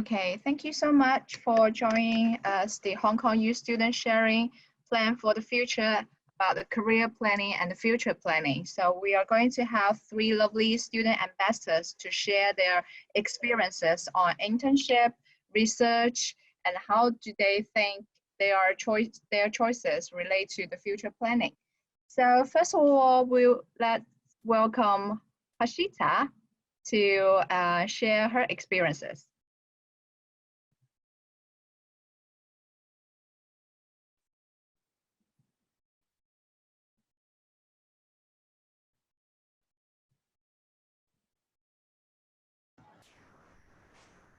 Okay, thank you so much for joining us, the Hong Kong Youth Student Sharing Plan for the Future about the career planning and the future planning. So we are going to have three lovely student ambassadors to share their experiences on internship, research, and how do they think their choices relate to the future planning. So first of all, let's welcome Hashita to share her experiences.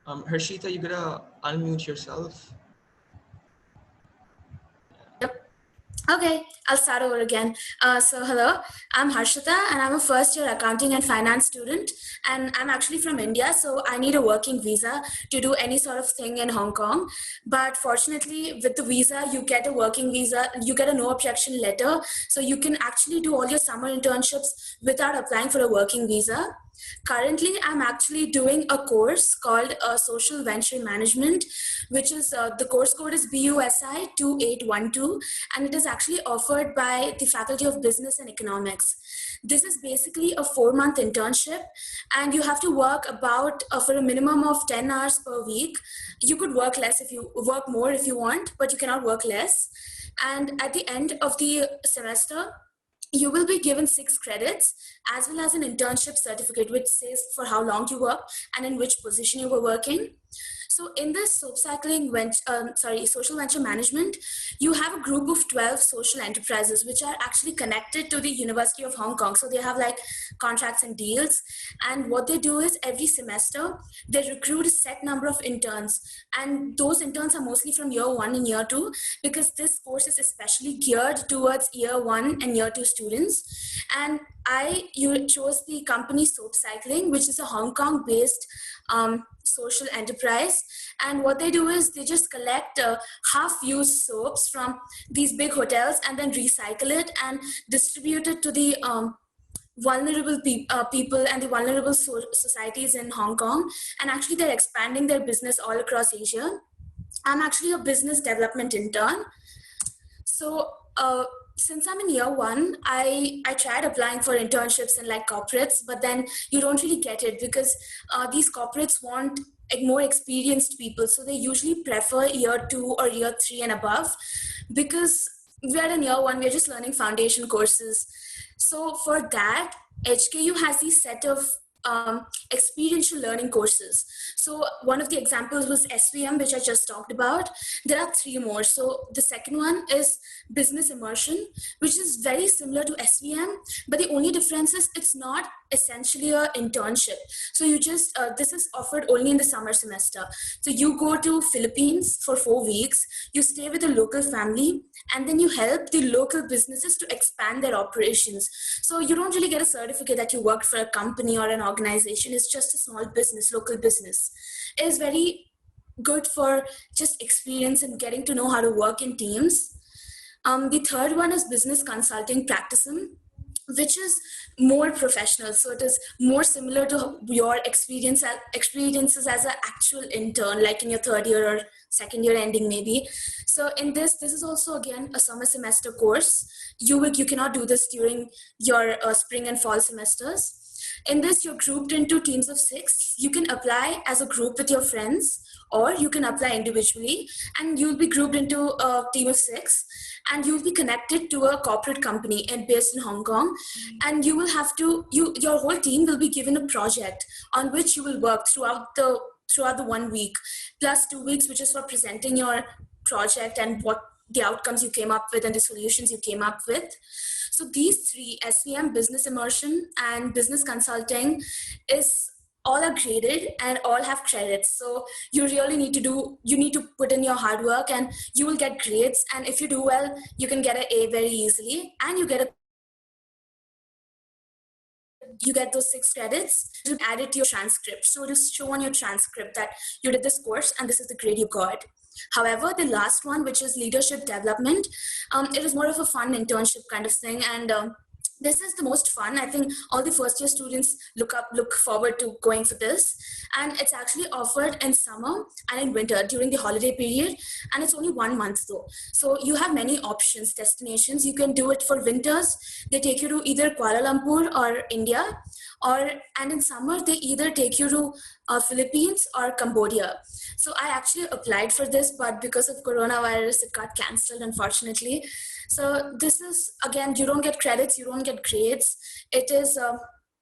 Harshita, you gotta unmute yourself. Yep. Okay, I'll start over again. So hello, I'm Harshita and I'm a first year accounting and finance student, and I'm actually from India, so I need a working visa to do any sort of thing in Hong Kong. But fortunately with the visa, you get a working visa, you get a no objection letter, so you can actually do all your summer internships without applying for a working visa. Currently, I'm actually doing a course called Social Venture Management, which is the course code is BUSI 2812, and it is actually offered by the Faculty of Business and Economics. This is basically a 4-month internship, and you have to work about for a minimum of 10 hours per week. You could work less if you work more if you want, but you cannot work less. And at the end of the semester, you will be given 6 credits as well as an internship certificate which says for how long you work and in which position you were working. So in this social venture management, you have a group of 12 social enterprises which are actually connected to the University of Hong Kong. So they have like contracts and deals. And what they do is every semester, they recruit a set number of interns. And those interns are mostly from year 1 and year 2, because this course is especially geared towards year 1 and year 2 students. And you chose the company Soap Cycling, which is a Hong Kong based social enterprise. And what they do is they just collect half-used soaps from these big hotels and then recycle it and distribute it to the vulnerable people and the vulnerable societies in Hong Kong. And actually they're expanding their business all across Asia. I'm actually a business development intern. So since I'm in year 1, I tried applying for internships in like corporates, but then you don't really get it because these corporates want more experienced people. So they usually prefer year 2 or year 3 and above, because we're in year 1, we're just learning foundation courses. So for that, HKU has these set of experiential learning courses. So one of the examples was SVM, which I just talked about. There are 3 more. So the second one is business immersion, which is very similar to SVM, but the only difference is it's not essentially an internship. So you just, this is offered only in the summer semester. So you go to Philippines for 4 weeks, you stay with a local family, and then you help the local businesses to expand their operations. So you don't really get a certificate that you worked for a company or an organization. It's just a small business, local business. It is very good for just experience and getting to know how to work in teams. The third one is business consulting practicum, which is more professional. So it is more similar to your experiences as an actual intern, like in your 3rd year or 2nd year ending maybe. So in this is also again a summer semester course. You cannot do this during your spring and fall semesters. In this, you're grouped into teams of 6. You can apply as a group with your friends, or you can apply individually, and you'll be grouped into a team of 6, and you'll be connected to a corporate company and based in Hong Kong. And you will have to, your whole team will be given a project on which you will work throughout the 1 week, plus 2 weeks, which is for presenting your project and what the outcomes you came up with and the solutions you came up with. So these 3, SVM, business immersion, and business consulting, all are graded and all have credits. So you really need to put in your hard work and you will get grades. And if you do well, you can get an A very easily, and you get those 6 credits to add it to your transcript. So just show on your transcript that you did this course and this is the grade you got. However, the last one, which is leadership development, it is more of a fun internship kind of thing. And This is the most fun. I think all the first year students look forward to going for this. And it's actually offered in summer and in winter during the holiday period. And it's only 1 month though. So you have many options, destinations. You can do it for winters. They take you to either Kuala Lumpur or India, and in summer, they either take you to Philippines or Cambodia. So I actually applied for this, but because of coronavirus, it got canceled, unfortunately. So this is, again, you don't get credits, you don't get grades. It is,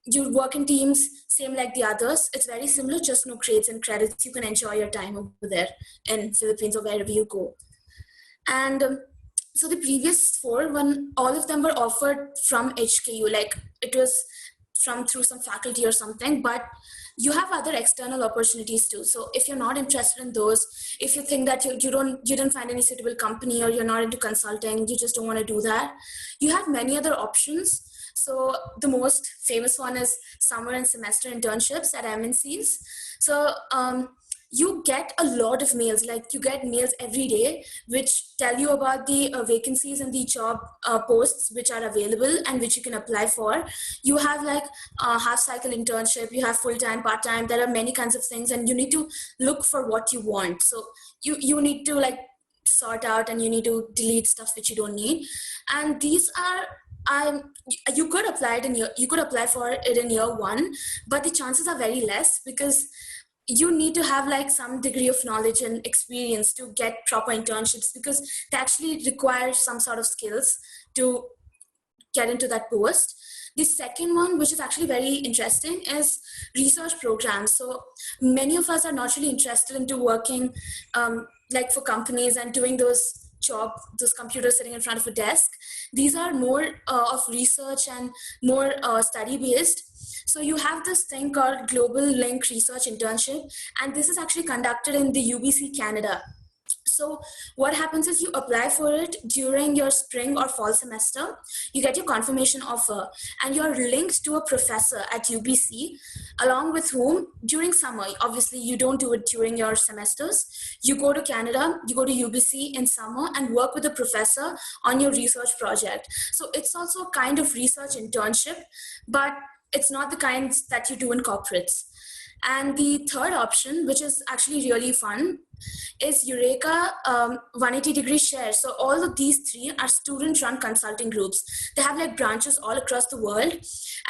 you work in teams, same like the others. It's very similar, just no grades and credits. You can enjoy your time over there in Philippines or wherever you go. And so the previous four, when all of them were offered from HKU, like it was through some faculty or something, but you have other external opportunities too. So if you're not interested in those, if you think that you didn't find any suitable company, or you're not into consulting, you just don't want to do that, you have many other options. So the most famous one is summer and semester internships at MNCs. So you get a lot of mails, like you get mails every day which tell you about the vacancies and the job posts which are available and which you can apply for. You have like a half cycle internship, you have full-time, part-time, there are many kinds of things, and you need to look for what you want. So you need to like sort out, and you need to delete stuff which you don't need. And these are you could apply for it in year one, but the chances are very less, because you need to have like some degree of knowledge and experience to get proper internships, because they actually require some sort of skills to get into that post. The second one, which is actually very interesting, is research programs. So many of us are not really interested into working like for companies and doing those computers sitting in front of a desk. These are more of research and more study based. So you have this thing called Global Link Research Internship, and this is actually conducted in the UBC Canada. So what happens is you apply for it during your spring or fall semester, you get your confirmation offer, and you're linked to a professor at UBC, along with whom during summer, obviously you don't do it during your semesters, you go to Canada, you go to UBC in summer and work with a professor on your research project. So it's also a kind of research internship, but it's not the kinds that you do in corporates. And the third option, which is actually really fun, is Eureka 180-degree share. So all of these three are student-run consulting groups. They have like branches all across the world.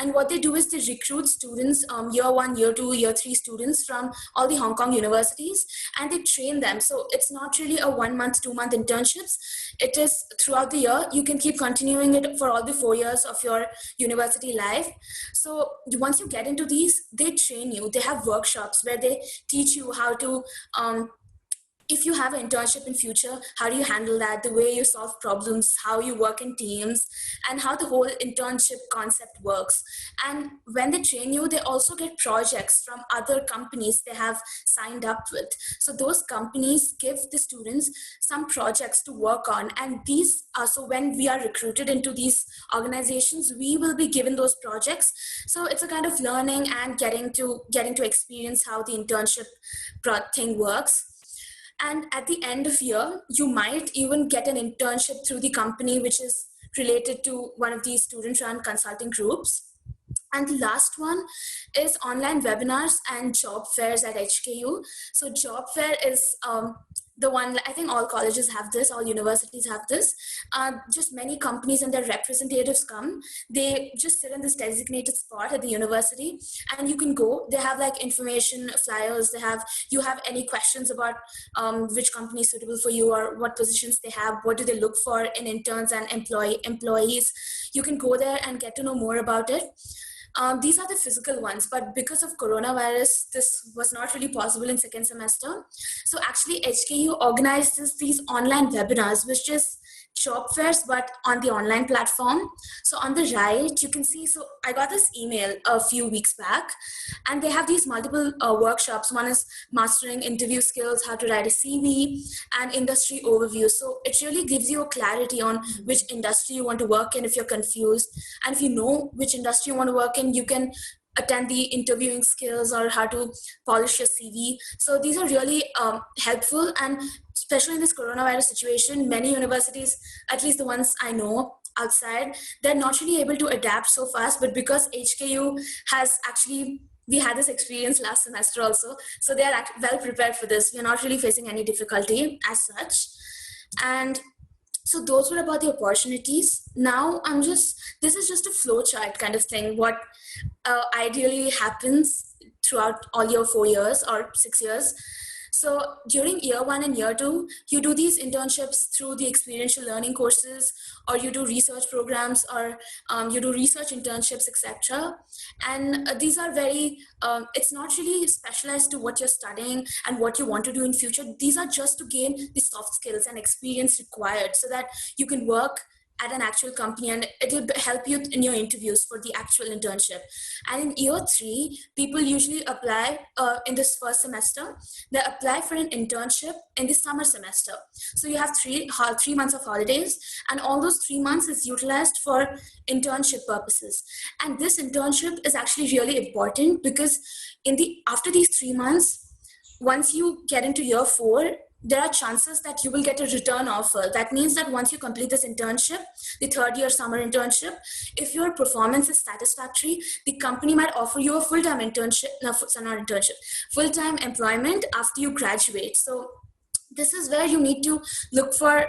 And what they do is they recruit students, year one, year two, year three students from all the Hong Kong universities, and they train them. So it's not really a 1 month, 2 month internships. It is throughout the year. You can keep continuing it for all the 4 years of your university life. So once you get into these, they train you. They have workshops where they teach you how to, if you have an internship in future, how do you handle that, the way you solve problems, how you work in teams, and how the whole internship concept works. And when they train you, they also get projects from other companies they have signed up with. So those companies give the students some projects to work on. And these are, so when we are recruited into these organizations, we will be given those projects. So it's a kind of learning and getting to experience how the internship thing works. And at the end of year, you might even get an internship through the company which is related to one of these student-run consulting groups. And the last one is online webinars and job fairs at HKU. So job fair is the one, I think all colleges have this, all universities have this. Just many companies and their representatives come. They just sit in this designated spot at the university, and you can go. They have like information flyers. You have any questions about which company is suitable for you, or what positions they have, what do they look for in interns and employees. You can go there and get to know more about it. These are the physical ones, but because of coronavirus, this was not really possible in second semester. So actually HKU organizes these online webinars, which is job fairs, but on the online platform. So on the right, you can see, so I got this email a few weeks back, and they have these multiple workshops. One is mastering interview skills, how to write a CV, and industry overview. So it really gives you a clarity on which industry you want to work in if you're confused. And if you know which industry you want to work in, you can attend the interviewing skills or how to polish your CV. So these are really helpful. And especially in this coronavirus situation, many universities, at least the ones I know, outside, they're not really able to adapt so fast. But because HKU has actually, we had this experience last semester also, so they are well prepared for this. We're not really facing any difficulty as such. And so those were about the opportunities. Now this is just a flow chart kind of thing, what ideally happens throughout all your 4 years or 6 years. So during year 1 and year 2, you do these internships through the experiential learning courses, or you do research programs, or you do research internships, etc. And these are very, it's not really specialized to what you're studying and what you want to do in future. These are just to gain the soft skills and experience required so that you can work at an actual company, and it will help you in your interviews for the actual internship. And in year 3, people usually apply in this first semester, they apply for an internship in the summer semester. So you have 3 months of holidays, and all those 3 months is utilized for internship purposes. And this internship is actually really important because after these 3 months, once you get into year 4, there are chances that you will get a return offer. That means that once you complete this internship, the 3rd year summer internship, if your performance is satisfactory, the company might offer you a full-time full-time employment after you graduate. So this is where you need to look for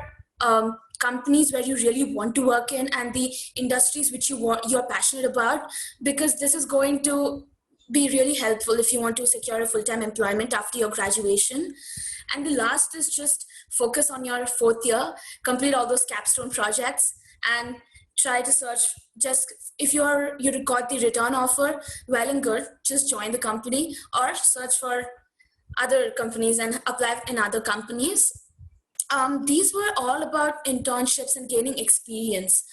companies where you really want to work in, and the industries which you're passionate about, because this is going to be really helpful if you want to secure a full-time employment after your graduation. And the last is just focus on your 4th year, complete all those capstone projects, and try to search. Just if you got the return offer, well and good, just join the company or search for other companies and apply in other companies. These were all about internships and gaining experience.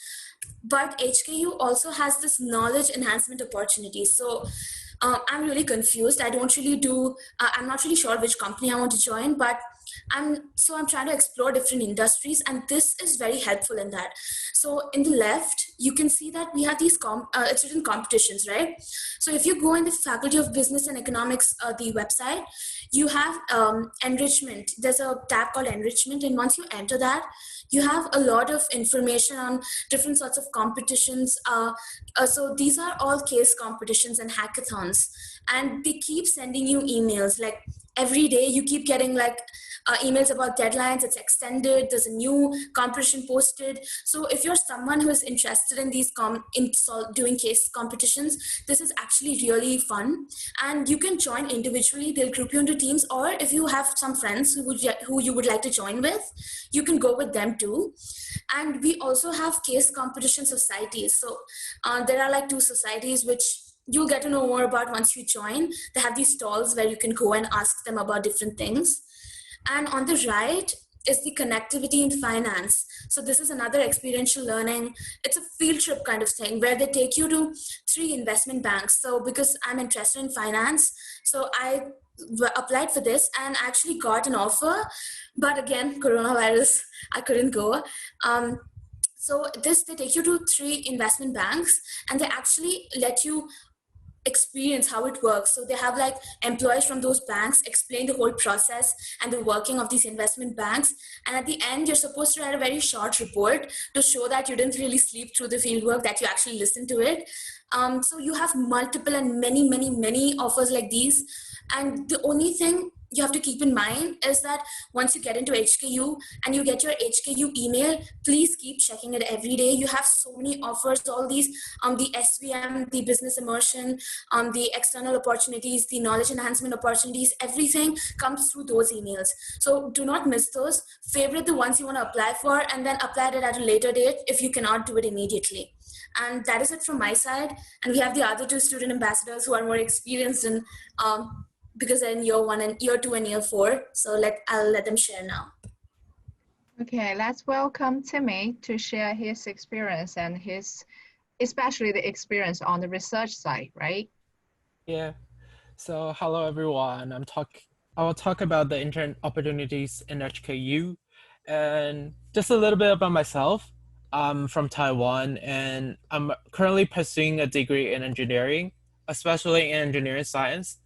But HKU also has this knowledge enhancement opportunity. So I'm really confused. I'm not really sure which company I want to join, but I'm trying to explore different industries, and this is very helpful in that. So in the left, you can see that we have these it's written competitions, right? So if you go in the Faculty of Business and Economics, the website, you have Enrichment. There's a tab called Enrichment, and once you enter that, you have a lot of information on different sorts of competitions. So these are all case competitions and hackathons, and they keep sending you emails. Like every day you keep getting emails about deadlines, it's extended, there's a new competition posted. So if you're someone who is interested in these doing case competitions, this is actually really fun. And you can join individually, they'll group you into teams, or if you have some friends who you would like to join with, you can go with them too. And we also have case competition societies. So there are 2 societies which you'll get to know more about once you join. They have these stalls where you can go and ask them about different things. And on the right is the connectivity in finance. So this is another experiential learning. It's a field trip kind of thing where they take you to 3 investment banks. So because I'm interested in finance, so I applied for this and actually got an offer. But again, coronavirus, I couldn't go. So they take you to 3 investment banks, and they actually let you experience how it works. So they have employees from those banks explain the whole process and the working of these investment banks. And at the end, you're supposed to write a very short report to show that you didn't really sleep through the field work, that you actually listened to it. So you have multiple and many offers like these. And the only thing you have to keep in mind is that once you get into HKU and you get your HKU email, please keep checking it every day. You have so many offers, all these, the SVM, the business immersion, the external opportunities, the knowledge enhancement opportunities, everything comes through those emails. So do not miss those. Favorite the ones you want to apply for, and then apply it at a later date if you cannot do it immediately. And that is it from my side. And we have the other 2 student ambassadors who are more experienced in because they're in year 1 and year 2 and year 4. So I'll let them share now. Okay, let's welcome Timmy to share his experience and especially the experience on the research side, right? Yeah. So hello everyone. I will talk about the intern opportunities in HKU, and just a little bit about myself. I'm from Taiwan, and I'm currently pursuing a degree in engineering, especially in engineering science.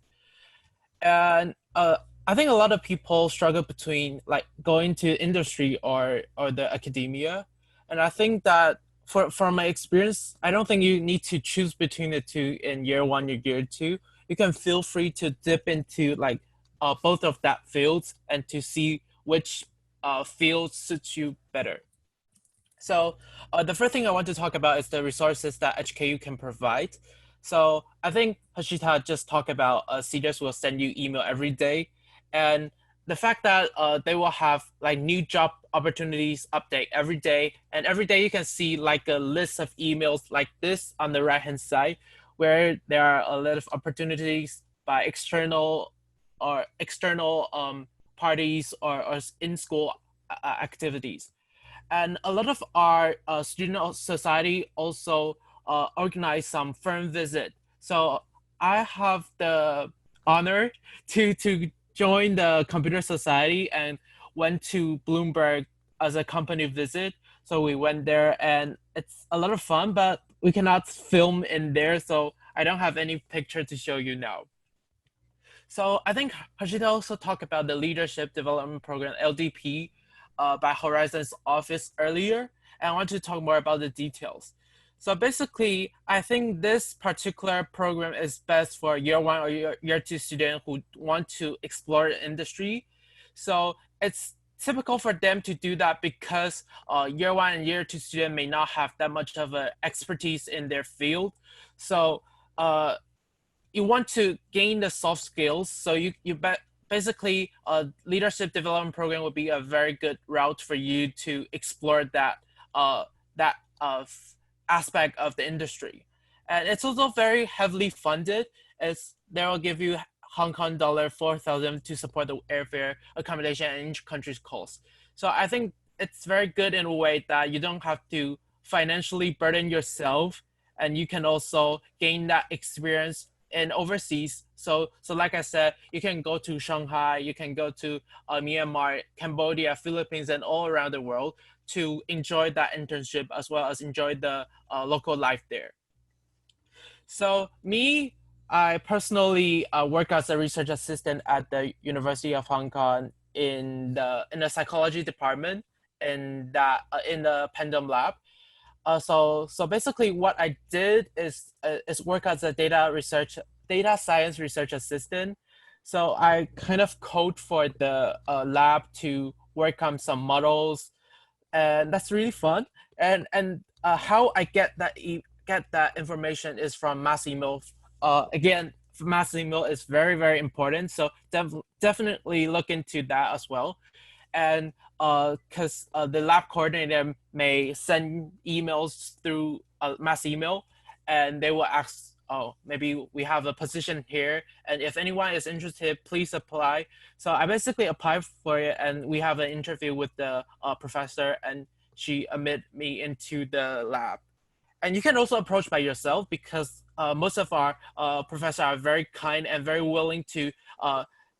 And I think a lot of people struggle between going to industry or the academia. And I think that from my experience, I don't think you need to choose between the two in year one or year two. You can feel free to dip into like both of that fields and to see which field suits you better. So the first thing I want to talk about is the resources that HKU can provide. So I think Hashita just talked about seniors will send you email every day, and the fact that they will have like new job opportunities update every day, and every day you can see like a list of emails like this on the right hand side, where there are a lot of opportunities by external parties or in school activities. And a lot of our student society also organize some firm visit. So I have the honor to join the computer society and went to Bloomberg as a company visit. So we went there and it's a lot of fun, but we cannot film in there, so I don't have any picture to show you now. So I think Hashita also talked about the Leadership Development Program, LDP, by Horizon's office earlier, and I want to talk more about the details. So basically, I think this particular program is best for year one or year two students who want to explore the industry. So it's typical for them to do that because year one and year two student may not have that much of an expertise in their field. So you want to gain the soft skills. So basically leadership development program would be a very good route for you to explore that aspect of the industry. And it's also very heavily funded, as they will give you Hong Kong dollar 4,000 to support the airfare, accommodation, and each country's costs. So I think it's very good in a way that you don't have to financially burden yourself, and you can also gain that experience in overseas. So like I said, you can go to Shanghai, you can go to Myanmar, Cambodia, Philippines, and all around the world to enjoy that internship as well as enjoy the local life there. So I personally work as a research assistant at the University of Hong Kong in the psychology department in the Pendulum Lab. So basically what I did is work as a data science research assistant. So I kind of code for the lab to work on some models, and that's really fun. And how I get that information is from mass email. Again, mass email is very, very important. So definitely look into that as well. And because the lab coordinator may send emails through mass email, and they will ask, oh, maybe we have a position here, and if anyone is interested, please apply. So I basically applied for it, and we have an interview with the professor, and she admitted me into the lab. And you can also approach by yourself, because most of our professors are very kind and very willing to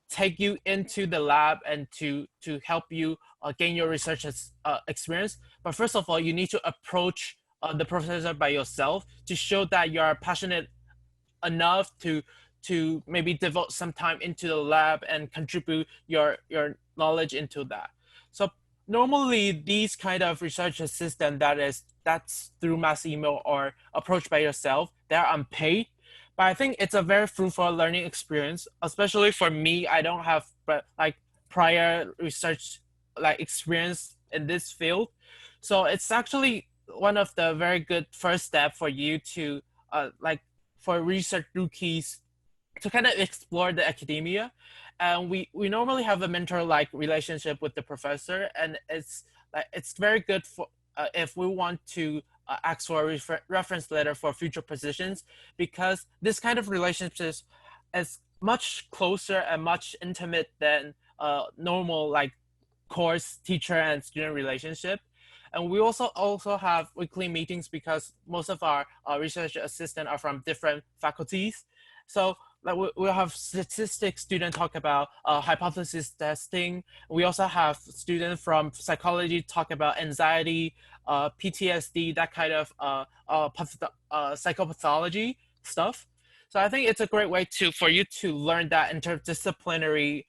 take you into the lab and to help you gain your research experience. But first of all, you need to approach the professor by yourself to show that you are passionate enough to maybe devote some time into the lab and contribute your knowledge into that. So normally these kind of research assistant that's through mass email or approach by yourself, they're unpaid. But I think it's a very fruitful learning experience, especially for me. I don't have like prior research like experience in this field. So it's actually one of the very good first step for you to like for research rookies to kind of explore the academia. And we normally have a mentor-like relationship with the professor, and it's very good for if we want to ask for a reference letter for future positions, because this kind of relationship is much closer and much intimate than normal like course teacher and student relationship. And we also have weekly meetings, because most of our research assistants are from different faculties. So like we'll have statistics students talk about hypothesis testing. We also have students from psychology talk about anxiety, PTSD, that kind of psychopathology stuff. So I think it's a great way for you to learn that interdisciplinary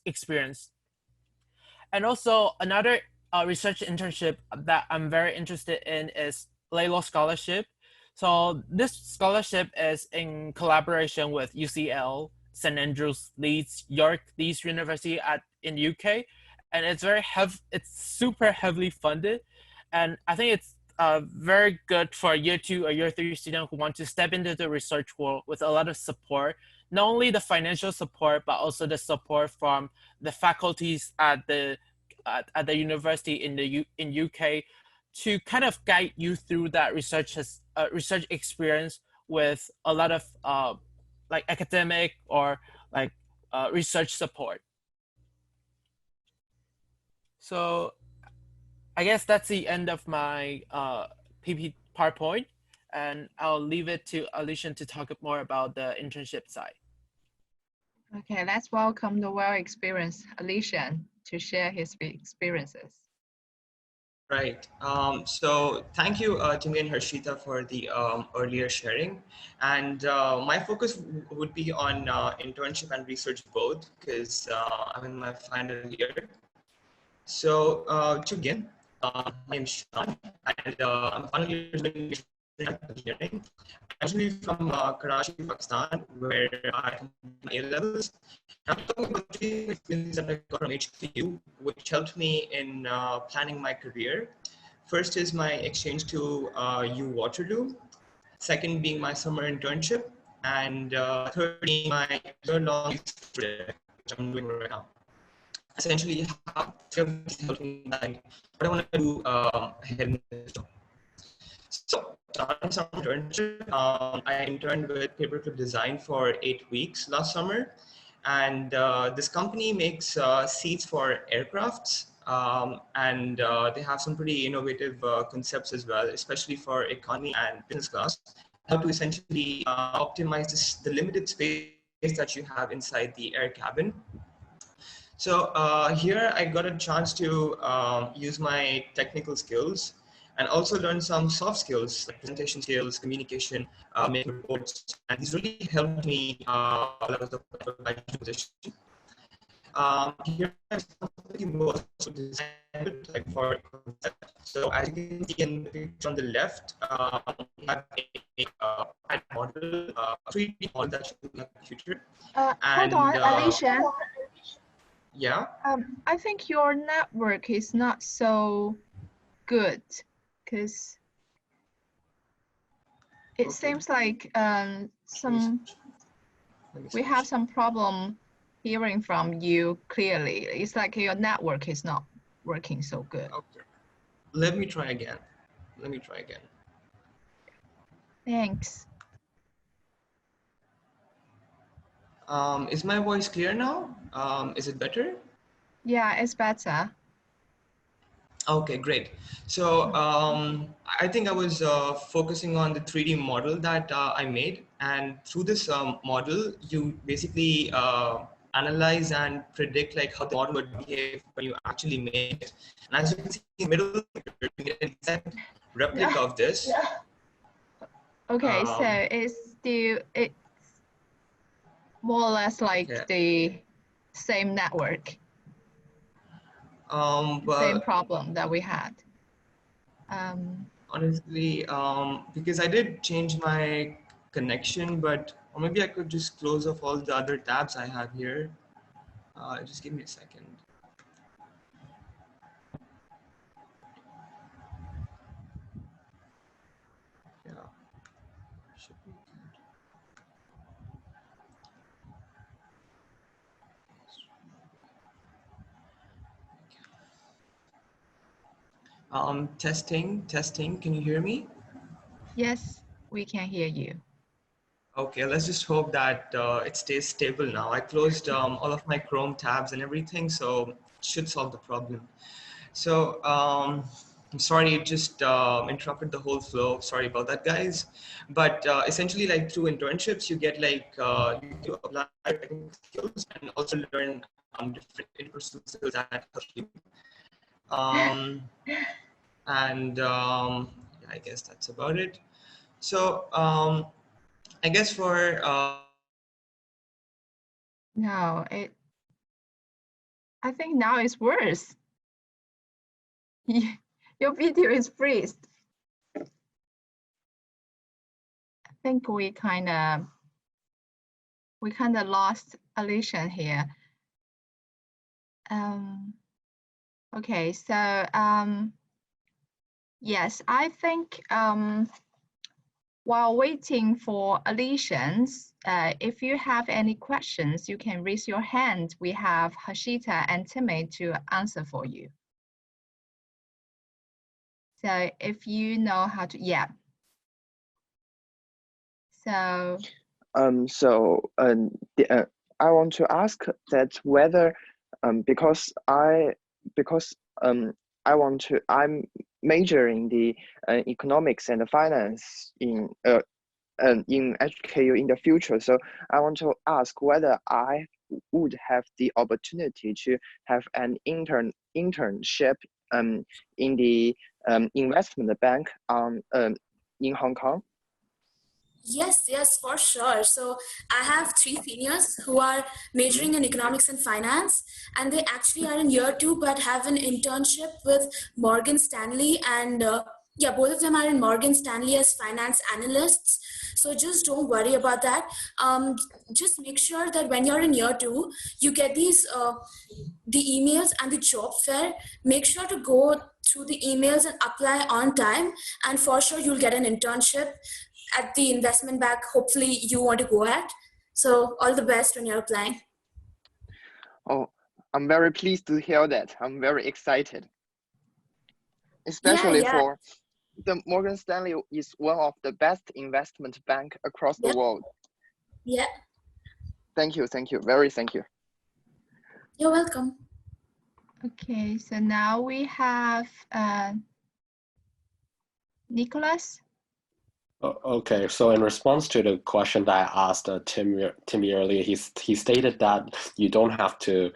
experience. And also another research internship that I'm very interested in is LALO scholarship. So this scholarship is in collaboration with UCL, St Andrews, Leeds, York, Leeds University in UK, and it's super heavily funded, and I think it's very good for a year 2 or year 3 student who want to step into the research world with a lot of support, not only the financial support but also the support from the faculties at the university in UK to kind of guide you through that research experience with a lot of like academic or like research support. So I guess that's the end of my PP PowerPoint, and I'll leave it to Alishan to talk more about the internship side. Okay, let's welcome the well-experienced Alishan to share his experiences. Right. So thank you, Timmy and Harshita, for the earlier sharing. And my focus would be on internship and research both, because I'm in my final year. So to begin, my name is Sean, and I'm final year doing engineering. I'm actually from Karachi, Pakistan, where I completed my A-levels. I'm talking about 3 experiences that I got from HKU, which helped me in planning my career. First is my exchange to U Waterloo. Second being my summer internship, and third being my year-long research project, which I'm doing right now. Essentially, how three of these helped me decide what I want to do ahead in this job. So, starting summer internship, I interned with Paperclip Design for 8 weeks last summer. And this company makes seats for aircrafts. And they have some pretty innovative concepts as well, especially for economy and business class, how to essentially optimize the limited space that you have inside the air cabin. So here I got a chance to use my technical skills and also learn some soft skills like presentation skills, communication, making reports, and these really helped me level up my position. Here I'm was to design like for concept. So as you can see in the picture on the left, we have a model, 3D model that shows the future. Hold on, Alicia. Yeah. I think your network is not so good because it seems like we have some problem hearing from you clearly. It's like your network is not working so good. Okay. Let me try again. Thanks. Is my voice clear now? Is it better? Yeah, it's better. Okay, great. So I think I was focusing on the 3D model that I made. And through this model, you basically analyze and predict like how the model would behave when you actually make it. And as you can see in the middle, you get an exact replica of this. Okay, so it's more or less like the same network, same problem that we had. Honestly, because I did change my connection, or maybe I could just close off all the other tabs I have here. Just give me a second. Yeah. Should be good. Testing. Can you hear me? Yes, we can hear you. Okay, let's just hope that it stays stable now. I closed all of my Chrome tabs and everything, so it should solve the problem. So I'm sorry, it just interrupted the whole flow. Sorry about that, guys. But essentially, like through internships, you get like you apply technical skills and also learn different interpersonal skills that help you. And yeah, I guess that's about it. So I guess for No, I think now it's worse. Your video is freezed. think we kind of lost Alicia here. Okay, so yes, I think while waiting for Alicians, if you have any questions, you can raise your hand. We have Hashita and Timmy to answer for you. So if you know how to, yeah. So. I want to ask that whether because I'm majoring the economics and finance in HKU in the future. So I want to ask whether I would have the opportunity to have an internship in the investment bank in Hong Kong. Yes, for sure. So I have 3 seniors who are majoring in economics and finance, and they actually are in year 2, but have an internship with Morgan Stanley. And yeah, both of them are in Morgan Stanley as finance analysts. So just don't worry about that. Just make sure that when you're in year 2, you get these the emails and the job fair. Make sure to go through the emails and apply on time, and for sure you'll get an internship at the investment bank hopefully you want to go at. So all the best when you're applying. Oh, I'm very pleased to hear that. I'm very excited. Especially for the Morgan Stanley is one of the best investment bank across the world. Yeah. Thank you. Very thank you. You're welcome. Okay, so now we have Nicholas. Okay, so in response to the question that I asked Timmy earlier, he stated that you don't have to,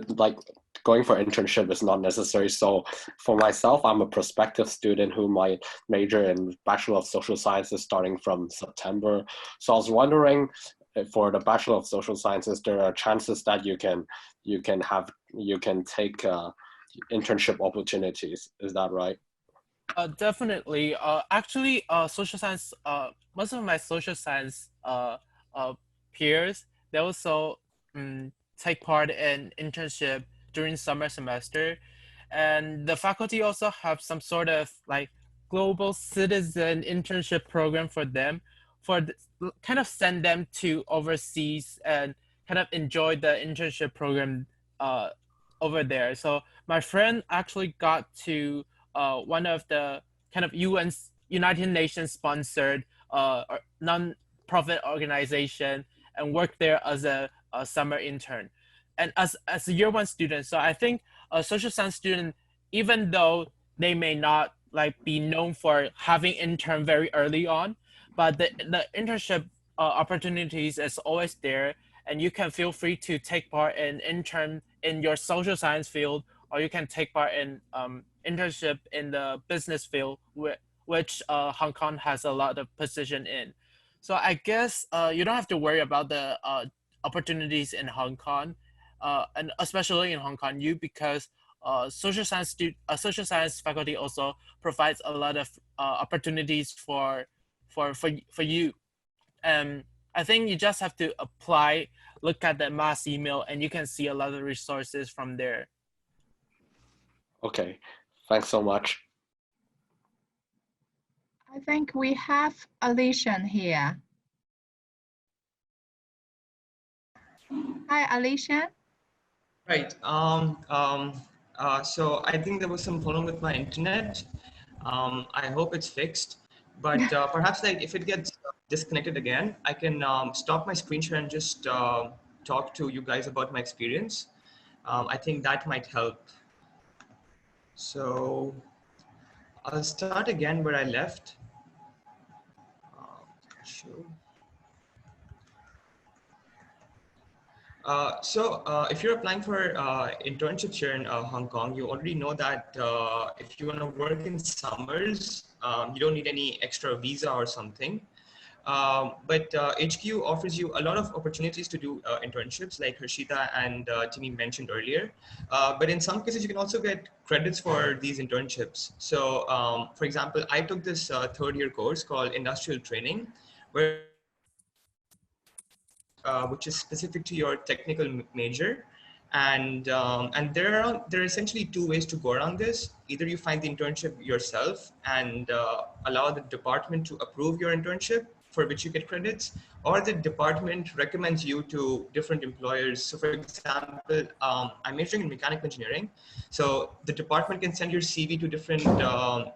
like going for internship is not necessary. So for myself, I'm a prospective student who might major in Bachelor of Social Sciences starting from September. So I was wondering, for the Bachelor of Social Sciences, there are chances that you can take internship opportunities. Is that right? Definitely. Actually, social science. Most of my social science peers, they also take part in internship during summer semester, and the faculty also have some sort of like global citizen internship program for them, kind of send them to overseas and kind of enjoy the internship program over there. So my friend actually got to one of the kind of United Nations sponsored non-profit organization and worked there as a summer intern and as a year 1 student. So I think a social science student, even though they may not like be known for having intern very early on, but the internship opportunities is always there, and you can feel free to take part in intern in your social science field, or you can take part in internship in the business field, which Hong Kong has a lot of position in. So I guess you don't have to worry about the opportunities in Hong Kong, and especially in Hong Kong U, because social science faculty also provides a lot of opportunities for you. I think you just have to apply, look at the mass email, and you can see a lot of resources from there. Okay, thanks so much. I think we have Alicia here. Hi, Alicia. Right. So I think there was some problem with my internet. I hope it's fixed, but perhaps like if it gets disconnected again, I can stop my screen share and just talk to you guys about my experience. I think that might help. So I'll start again where I left. Sure. If you're applying for internships here in Hong Kong, you already know that if you want to work in summers, you don't need any extra visa or something. But HQ offers you a lot of opportunities to do internships, like Harshita and Timmy mentioned earlier. But in some cases, you can also get credits for these internships. So, for example, I took this 3rd-year course called Industrial Training, where which is specific to your technical major. And there are essentially two ways to go around this. Either you find the internship yourself and allow the department to approve your internship, for which you get credits, or the department recommends you to different employers. So for example, I'm majoring in mechanical engineering. So the department can send your CV to different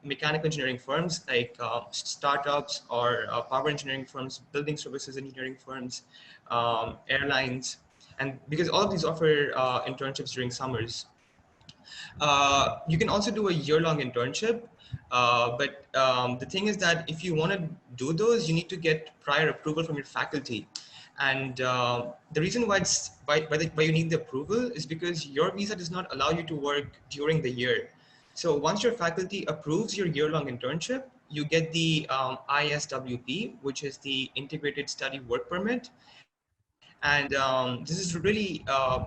mechanical engineering firms like startups or power engineering firms, building services engineering firms, airlines, and because all of these offer internships during summers. You can also do a year-long internship, but the thing is that if you want to do those, you need to get prior approval from your faculty. And the reason why you need the approval is because your visa does not allow you to work during the year. So once your faculty approves your year-long internship, you get the ISWP, which is the Integrated Study Work Permit. And this is really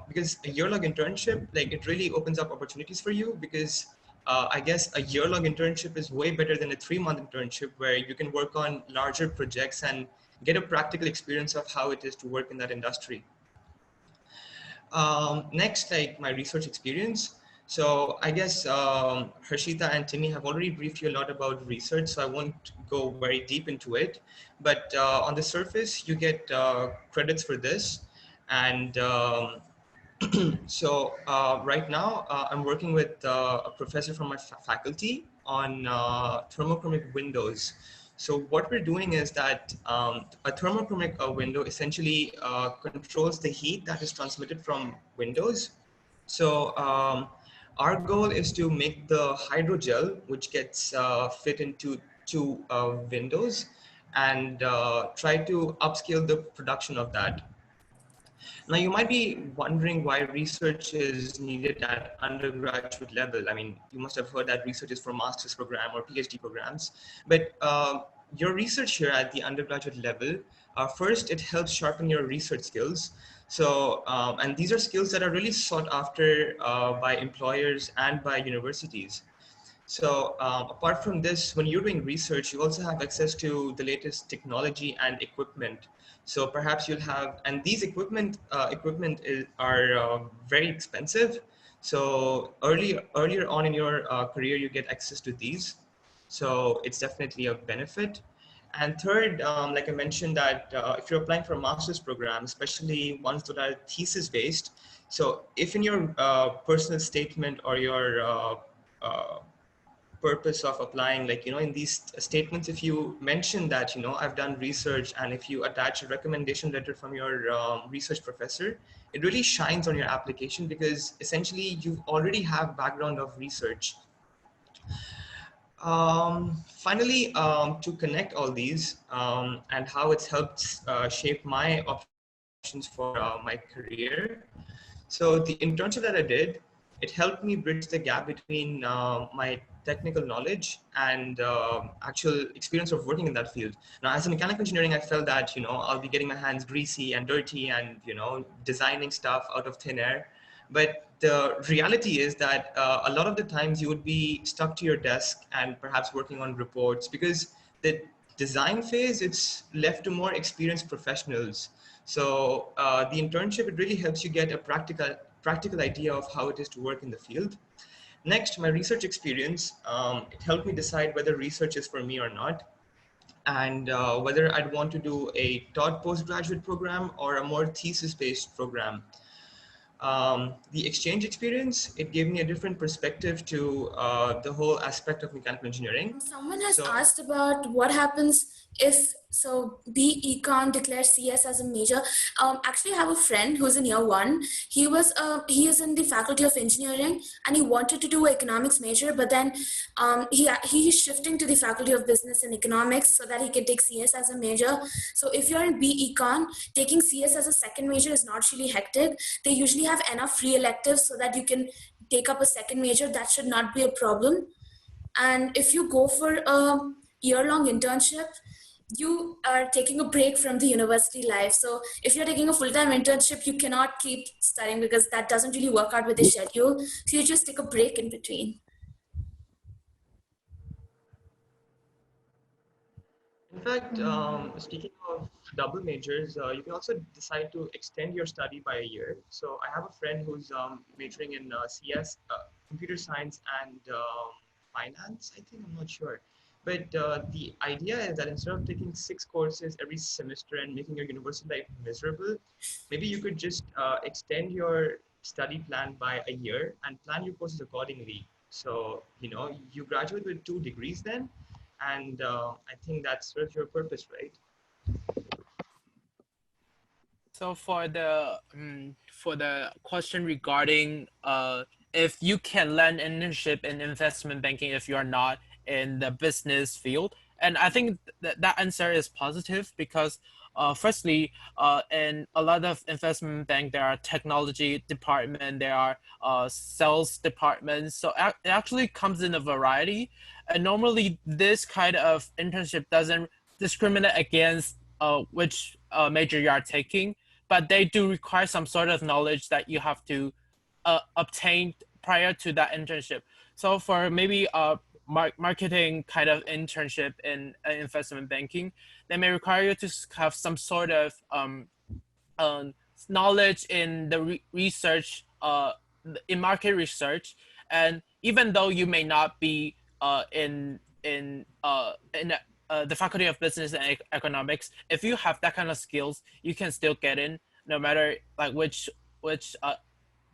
because a year-long internship, like it really opens up opportunities for you, because I guess a year-long internship is way better than a 3-month internship where you can work on larger projects and get a practical experience of how it is to work in that industry. Next, like my research experience. So I guess Harshita and Timmy have already briefed you a lot about research, so I won't go very deep into it. But on the surface, you get credits for this. And so right now, I'm working with a professor from my faculty on thermochromic windows. So what we're doing is that a thermochromic window essentially controls the heat that is transmitted from windows. So our goal is to make the hydrogel, which gets fit into two windows, and try to upscale the production of that. Now, you might be wondering why research is needed at undergraduate level. I mean, you must have heard that research is for master's program or PhD programs, but your research here at the undergraduate level, first, it helps sharpen your research skills. So, and these are skills that are really sought after by employers and by universities. So apart from this, when you're doing research, you also have access to the latest technology and equipment. So perhaps you'll have, and these equipment are very expensive. So earlier on in your career, you get access to these. So it's definitely a benefit. And third, like I mentioned, that if you're applying for a master's program, especially ones that are thesis based, so if in your personal statement or your purpose of applying, like, in these statements, if you mention that, I've done research, and if you attach a recommendation letter from your research professor, it really shines on your application, because essentially you already have background of research. Finally, to connect all these and how it's helped shape my options for my career. So the internship that I did, it helped me bridge the gap between my technical knowledge and actual experience of working in that field. Now, as a mechanical engineering, I felt that, I'll be getting my hands greasy and dirty and, designing stuff out of thin air. But the reality is that a lot of the times you would be stuck to your desk and perhaps working on reports, because the design phase, it's left to more experienced professionals. So the internship, it really helps you get a practical idea of how it is to work in the field. Next, my research experience, it helped me decide whether research is for me or not, and whether I'd want to do a taught postgraduate program or a more thesis-based program. The exchange experience, it gave me a different perspective to the whole aspect of mechanical engineering. Someone has asked about what happens if B Econ declares CS as a major. Actually, I have a friend who's in year 1. He is in the faculty of engineering, and he wanted to do an economics major, but then he is shifting to the faculty of business and economics so that he can take CS as a major. So if you're in B Econ, taking CS as a second major is not really hectic. They usually have enough free electives so that you can take up a second major. That should not be a problem. And if you go for a year-long internship, you are taking a break from the university life. So if you're taking a full-time internship, you cannot keep studying because that doesn't really work out with the schedule. So you just take a break in between. In fact, speaking of double majors, you can also decide to extend your study by a year. So I have a friend who's majoring in CS, computer science and finance, I think, I'm not sure. But the idea is that instead of taking 6 courses every semester and making your university life miserable, maybe you could just extend your study plan by a year and plan your courses accordingly. So, you know, you graduate with 2 degrees then, and I think that serves your purpose, right? So for the question regarding if you can land internship in investment banking if you're not in the business field, and I think that answer is positive because firstly, in a lot of investment bank there are technology department, there are sales departments, so it actually comes in a variety, and normally this kind of internship doesn't discriminate against which major you are taking, but they do require some sort of knowledge that you have to obtain prior to that internship. So for maybe a marketing kind of internship in investment banking, they may require you to have some sort of um, knowledge in the research, in market research, and even though you may not be in the faculty of business and economics, if you have that kind of skills, you can still get in, no matter like which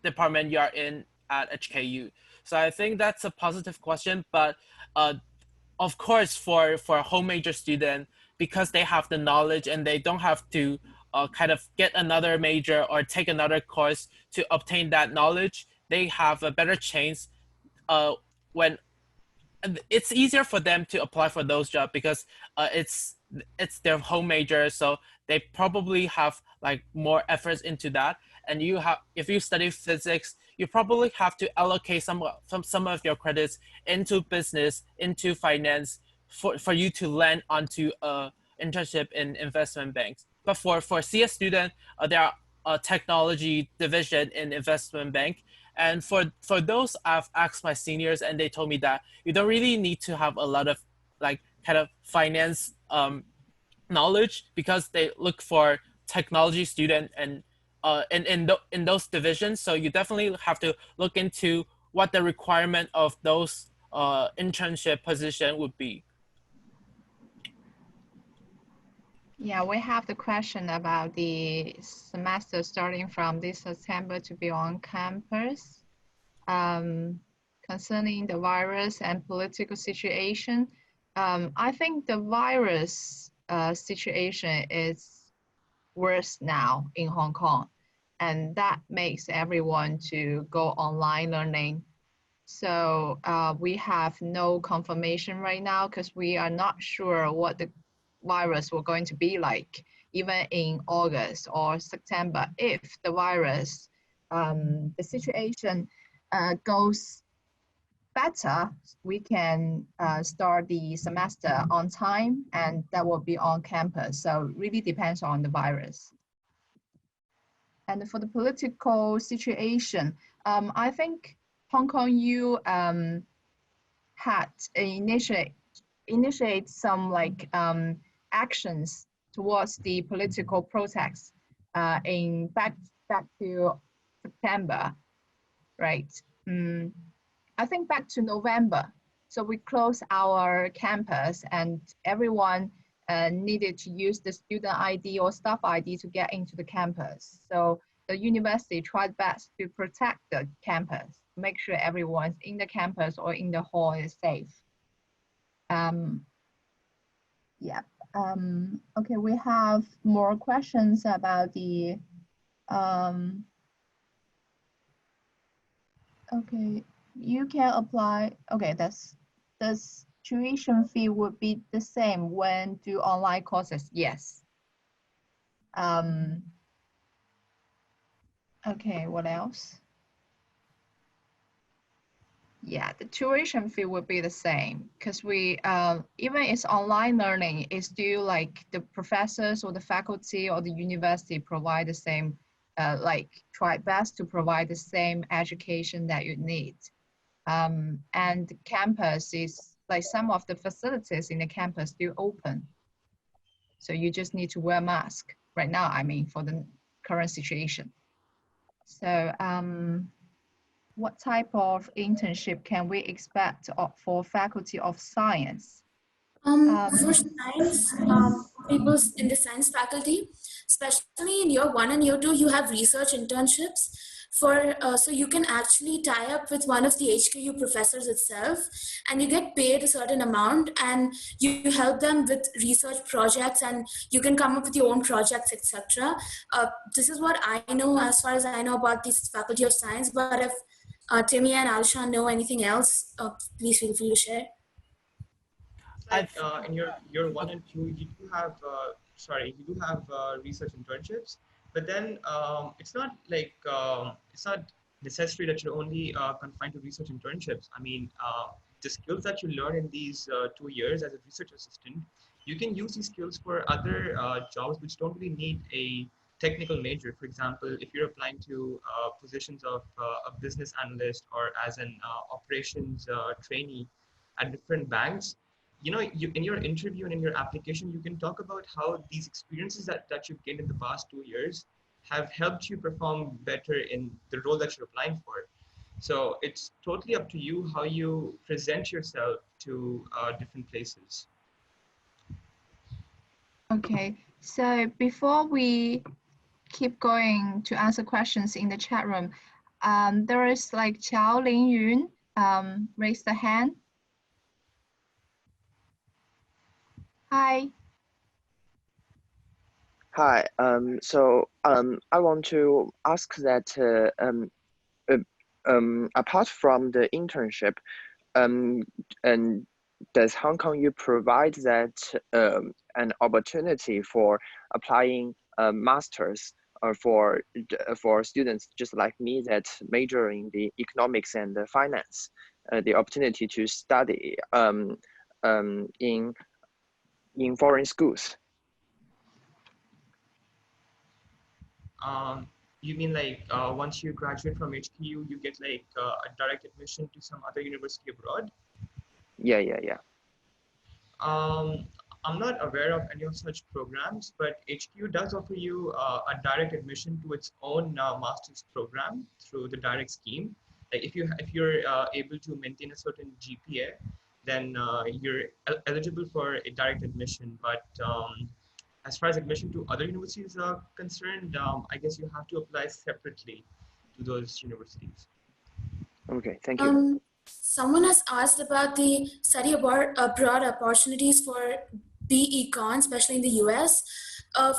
department you are in at HKU. So I think that's a positive question, but uh, of course for a whole major student, because they have the knowledge and they don't have to kind of get another major or take another course to obtain that knowledge, they have a better chance uh, when it's easier for them to apply for those jobs because it's their home major, so they probably have like more efforts into that. And you have, if you study physics, you probably have to allocate some of your credits into business, into finance, for you to land onto a internship in investment banks. But for CS student, there are a technology division in investment bank, and for those, I've asked my seniors, and they told me that you don't really need to have a lot of like kind of finance knowledge, because they look for technology student and in those divisions. So you definitely have to look into what the requirement of those internship position would be. Yeah, we have the question about the semester starting from this September to be on campus. Concerning the virus and political situation, I think the virus situation is worse now in Hong Kong, and that makes everyone to go online learning. So we have no confirmation right now because we are not sure what the virus will going to be like, even in August or September. If the virus, the situation goes better, we can start the semester on time, and that will be on campus. So really depends on the virus. And for the political situation, I think Hong Kong U had initiate some like actions towards the political protests in back to September, right? I think back to November. So we closed our campus, and everyone needed to use the student ID or staff ID to get into the campus. So the university tried best to protect the campus, make sure everyone's in the campus or in the hall is safe. Yeah. Okay, we have more questions about the, okay, you can apply, okay, does tuition fee would be the same when do online courses? Yes. Okay, what else? Yeah, the tuition fee would be the same because we, even it's online learning, it's still like the professors or the faculty or the university provide the same, like try best to provide the same education that you need. And the campus is like some of the facilities in the campus still open. So you just need to wear a mask right now, I mean, for the current situation. So what type of internship can we expect for Faculty of Science? For science, people in the science faculty, especially in year 1 and year 2, you have research internships for, so you can actually tie up with one of the HKU professors itself, and you get paid a certain amount, and you help them with research projects, and you can come up with your own projects, etc. This is what I know as far as I know about this Faculty of Science, but if Timmy and Alsha know anything else, please feel free to share. Like in your year 1 and 2, you do have research internships, but then it's not like it's not necessary that you're only confined to research internships. I mean, the skills that you learn in these 2 years as a research assistant, you can use these skills for other jobs which don't really need a technical major. For example, if you're applying to positions of a business analyst or as an operations trainee at different banks, you know, in your interview and in your application, you can talk about how these experiences that you've gained in the past 2 years have helped you perform better in the role that you're applying for. So it's totally up to you how you present yourself to different places. Okay, so before we keep going to answer questions in the chat room, there is like Qiao Lingyun raised the hand. Hi. Hi. I want to ask that apart from the internship, and does Hong Kong U provide that an opportunity for applying a master's or for students just like me that major in the economics and the finance, the opportunity to study in foreign schools? You mean like once you graduate from HKU, you get like a direct admission to some other university abroad? Yeah. I'm not aware of any of such programs, but HKU does offer you a direct admission to its own master's program through the direct scheme. Like if you're able to maintain a certain GPA, then you're eligible for a direct admission. But as far as admission to other universities are concerned, I guess you have to apply separately to those universities. Okay, thank you. Someone has asked about the study abroad opportunities for B-Econ, especially in the US.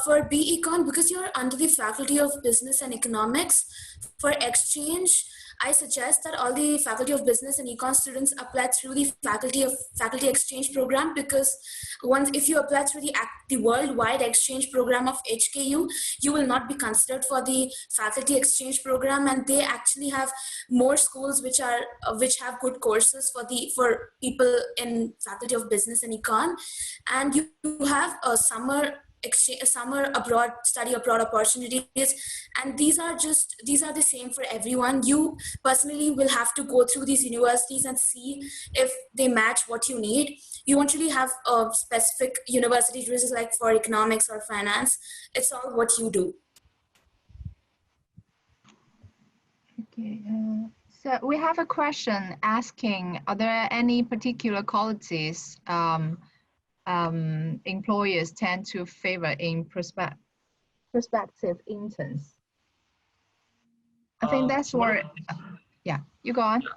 For B-Econ, because you're under the Faculty of Business and Economics, for exchange, I suggest that all the Faculty of Business and Econ students apply through the Faculty Exchange Program, because if you apply through the worldwide exchange program of HKU, you will not be considered for the Faculty Exchange Program, and they actually have more schools which have good courses for people in Faculty of Business and Econ, and you have a summer study abroad opportunities, and these are the same for everyone. You personally will have to go through these universities and see if they match what you need. You won't really have a specific university choices like for economics or finance. It's all what you do. Okay, so we have a question asking, are there any particular qualities employers tend to favor in prospective interns? I think that's where, yeah, you go on. Yeah.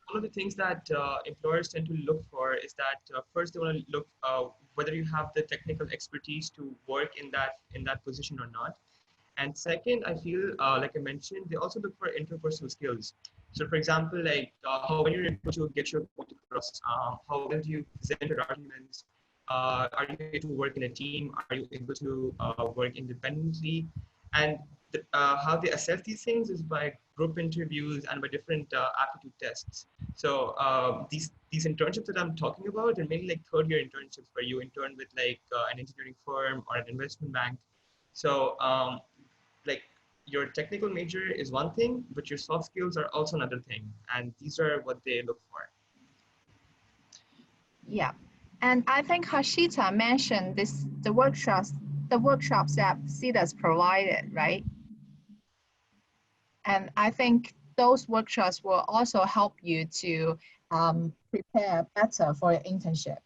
One of the things that employers tend to look for is that first they want to look whether you have the technical expertise to work in that position or not. And second, I feel, like I mentioned, they also look for interpersonal skills. So for example, like how when you're able to get your point across, how well do you present your arguments? Are you able to work in a team? Are you able to work independently? And how they assess these things is by group interviews and by different aptitude tests. So these internships that I'm talking about are mainly like third-year internships where you intern with like an engineering firm or an investment bank. So like your technical major is one thing, but your soft skills are also another thing. And these are what they look for. Yeah. And I think Hashita mentioned the workshops that CEDAS provided, right? And I think those workshops will also help you to prepare better for your internship.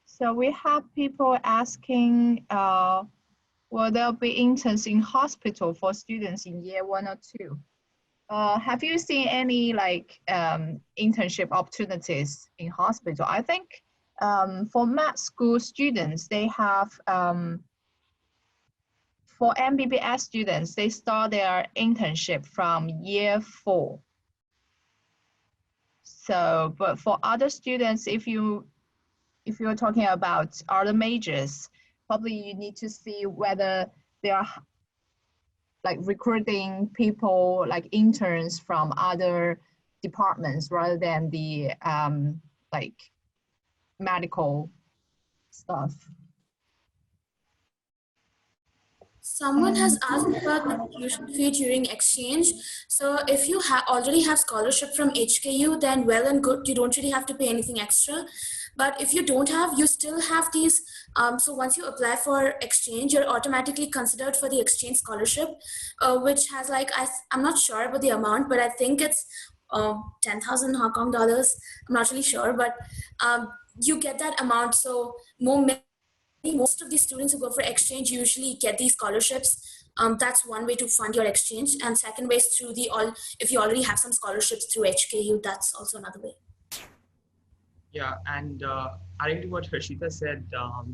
So we have people asking, will there be interns in hospital for students in year 1 or 2? Have you seen any like internship opportunities in hospital? I think for med school students, they have, for MBBS students, they start their internship from year 4. So, but for other students, if you're talking about other majors, probably you need to see whether they are like recruiting people like interns from other departments rather than the like medical stuff. Someone has asked about the tuition fee during exchange. So if you already have scholarship from HKU, then well and good, you don't really have to pay anything extra. But if you don't have, you still have these. So once you apply for exchange, you're automatically considered for the exchange scholarship, which has like, I'm not sure about the amount, but I think it's 10,000 Hong Kong dollars. I'm not really sure, but you get that amount. So most of the students who go for exchange usually get these scholarships. That's one way to fund your exchange. And second way is through if you already have some scholarships through HKU, that's also another way. Yeah, and adding to what Harshita said,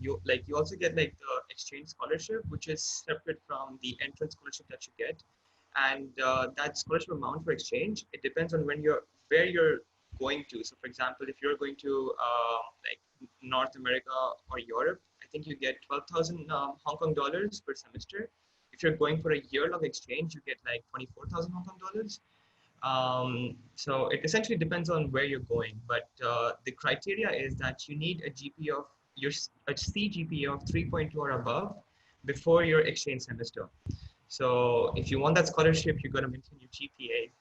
you also get like the exchange scholarship, which is separate from the entrance scholarship that you get, and that scholarship amount for exchange, it depends on where you're going to. So, for example, if you're going to like North America or Europe, I think you get 12,000 Hong Kong dollars per semester. If you're going for a year-long exchange, you get like 24,000 Hong Kong dollars. So it essentially depends on where you're going, but the criteria is that you need a GPA of a CGPA of 3.2 or above before your exchange semester. So if you want that scholarship, you're going to maintain your GPA